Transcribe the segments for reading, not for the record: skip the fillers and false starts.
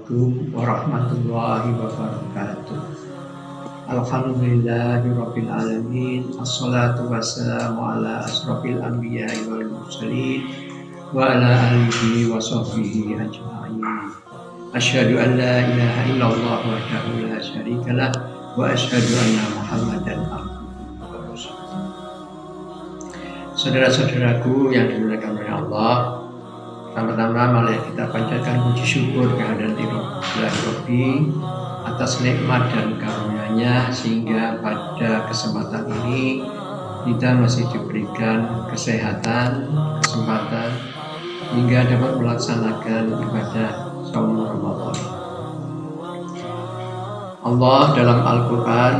Assalamualaikum warahmatullahi wabarakatuh. Alhamdulillahirabbil alamin. Assalatu wassalamu ala asrofil anbiya'i wal mursalin wa ala alihi wa sahbihi ajma'in. Asyhadu an la ilaha illallah wahdahu la syarikalah wa asyhadu anna Muhammadan abduhu wa rasuluh. Saudara-saudaraku yang dimuliakan oleh Allah, pertama-tama mari kita panjatkan puji syukur kehadirat Rabbi atas nikmat dan karunia-Nya sehingga pada kesempatan ini kita masih diberikan kesehatan, kesempatan hingga dapat melaksanakan ibadah saum Ramadan. Allah dalam Al-Quran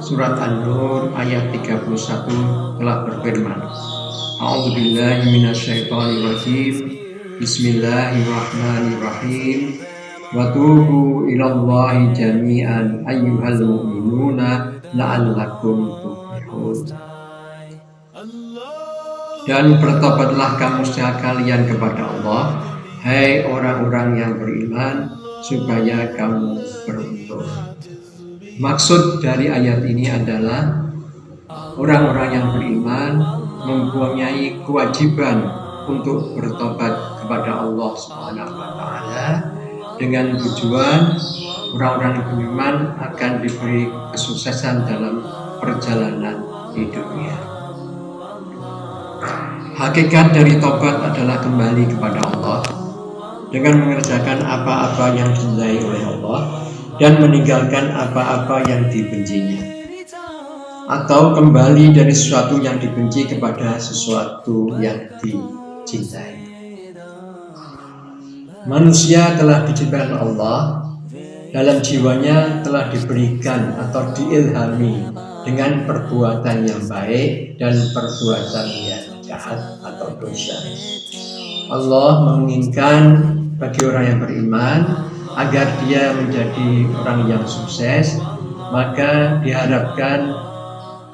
surat An-Nur ayat 31 telah berfirman, A'udzubillahi minasyaitonirrajim. Bismillahirrahmanirrahim. Wa tubu ilallahi jami'an ayyuhal mu'minuna la'allakum tuflihun. Dan bertobatlah kamu sekalian kepada Allah, hai orang-orang yang beriman, supaya kamu beruntung. Maksud dari ayat ini adalah orang-orang yang beriman mempunyai kewajiban untuk bertobat kepada Allah Subhanahu wa taala dengan tujuan orang-orang yang beriman akan diberi kesuksesan dalam perjalanan hidupnya. Hakikat dari tobat adalah kembali kepada Allah dengan mengerjakan apa-apa yang dicintai oleh Allah dan meninggalkan apa-apa yang dibencinya, atau kembali dari sesuatu yang dibenci kepada sesuatu yang dicintai. Manusia telah diciptakan Allah, dalam jiwanya telah diberikan atau diilhami dengan perbuatan yang baik dan perbuatan yang jahat atau dosa. Allah menginginkan bagi orang yang beriman agar dia menjadi orang yang sukses, maka diharapkan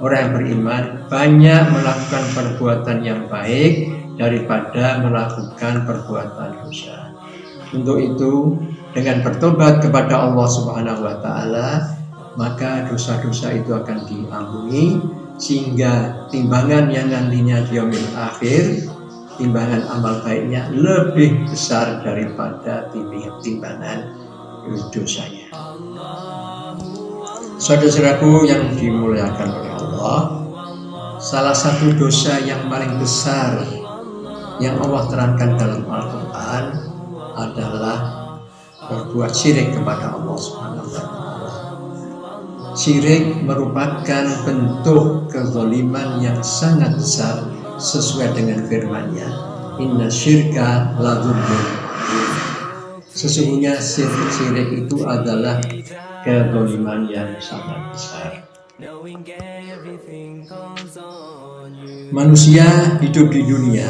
orang yang beriman banyak melakukan perbuatan yang baik daripada melakukan perbuatan dosa. Untuk itu, dengan bertobat kepada Allah Subhanahu wa taala, maka dosa-dosa itu akan diampuni sehingga timbangan yang nantinya di yaumil akhir, timbangan amal baiknya lebih besar daripada timbangan dosanya. Saudara-saudaraku yang dimuliakan oleh Allah, salah satu dosa yang paling besar yang Allah terangkan dalam Al-Quran adalah berbuat syirik kepada Allah Subhanahu wa taala. Syirik merupakan bentuk kezaliman yang sangat besar sesuai dengan firman-Nya, Inna syirka la dzulmun. Sesungguhnya syirik itu adalah kezaliman yang sangat besar. Manusia hidup di dunia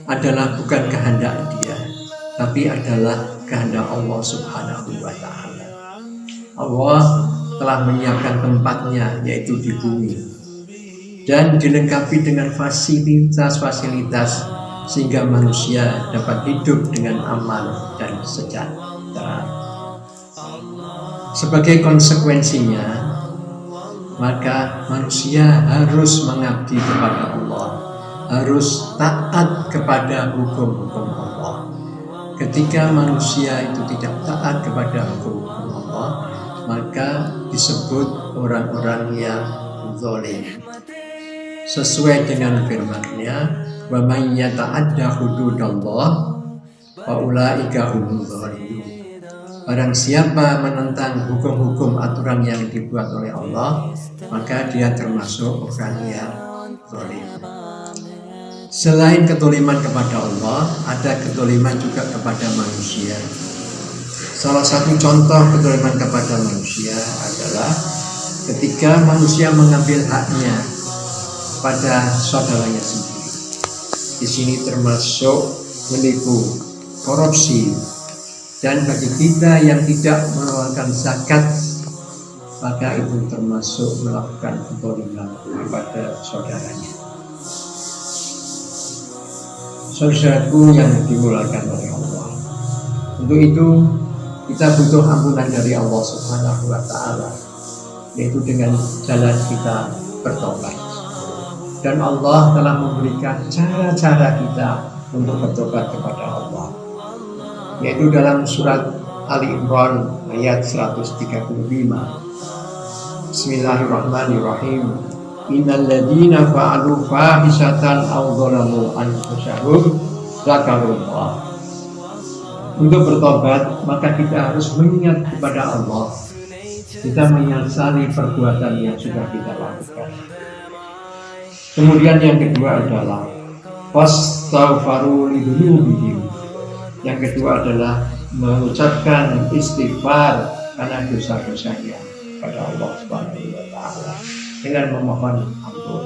adalah bukan kehendak dia, tapi adalah kehendak Allah Subhanahu wa taala. Allah telah menyiapkan tempatnya, yaitu di bumi, dan dilengkapi dengan fasilitas-fasilitas sehingga manusia dapat hidup dengan aman dan sejahtera. Sebagai konsekuensinya, maka manusia harus mengabdi kepada Allah, harus taat kepada hukum-hukum Allah. Ketika manusia itu tidak taat kepada hukum-hukum Allah, maka disebut orang-orang yang zalim. Sesuai dengan firman-Nya, wa may yata'adda hududallah fa ulaika humuz zalimun. Barang siapa menentang hukum-hukum aturan yang dibuat oleh Allah, maka dia termasuk orang yang zalim. Selain kezaliman kepada Allah, ada kezaliman juga kepada manusia. Salah satu contoh kezaliman kepada manusia adalah ketika manusia mengambil haknya pada saudaranya sendiri. Di sini termasuk menipu, korupsi, dan bagi kita yang tidak mengeluarkan zakat, maka itu termasuk melakukan kezaliman kepada saudaranya. Saudaraku yang dimuliakan oleh Allah, untuk itu kita butuh ampunan dari Allah Subhanahu wa Ta'ala, yaitu dengan jalan kita bertobat. Dan Allah telah memberikan cara-cara kita untuk bertobat kepada Allah, yaitu dalam surat Ali Imran ayat 135. Bismillahirrahmanirrahim. Innal ladzina fa'alu fahisatan aw dzalamu anfusahum dzakarullah. Untuk bertobat, maka kita harus mengingat kepada Allah. Kita menyesali perbuatan yang sudah kita lakukan. Kemudian yang kedua adalah fastaghfiru lidzunubihim. Yang kedua adalah mengucapkan istighfar karena dosa-dosanya pada Allah Subhanahu wa Ta'ala dengan memohon ampun.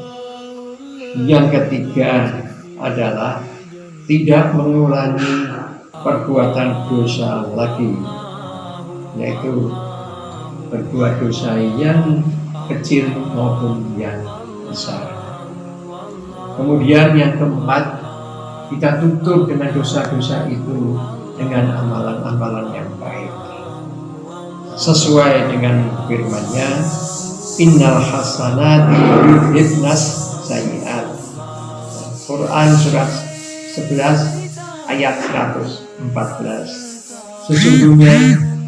Yang ketiga adalah tidak mengulangi perbuatan dosa lagi, yaitu berbuat dosa yang kecil maupun yang besar. Kemudian yang keempat, kita tutup dengan dosa-dosa itu dengan amalan-amalan yang baik, sesuai dengan firman-Nya, innal hasanati yudhibnas sayyi'at. Quran surat 11 ayat 114. Sesungguhnya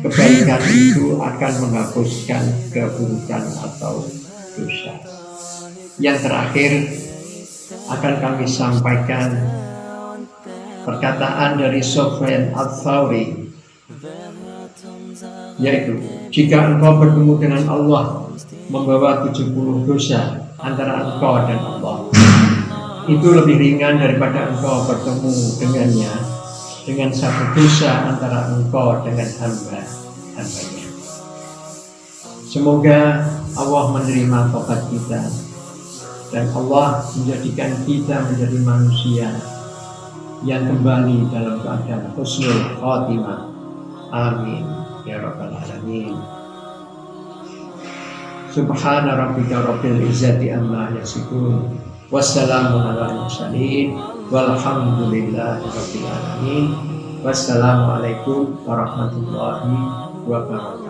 kebaikan itu akan menghapuskan keburukan atau dosa. Yang terakhir akan kami sampaikan perkataan dari Sufyan Ats-Tsauri, yaitu jika engkau bertemu dengan Allah membawa 70 dosa antara engkau dan Allah, itu lebih ringan daripada engkau bertemu dengannya dengan satu dosa antara engkau dengan hamba-hambanya. Semoga Allah menerima tobat kita dan Allah menjadikan kita menjadi manusia yang kembali dalam keadaan husnul khotimah. Amin ya rabbal alamin. Subhana rabbika rabbil izzati amma yasifun, wassalamu ala mursalin, walhamdulillahi rabbil alamin. Wassalamualaikum warahmatullahi wabarakatuh.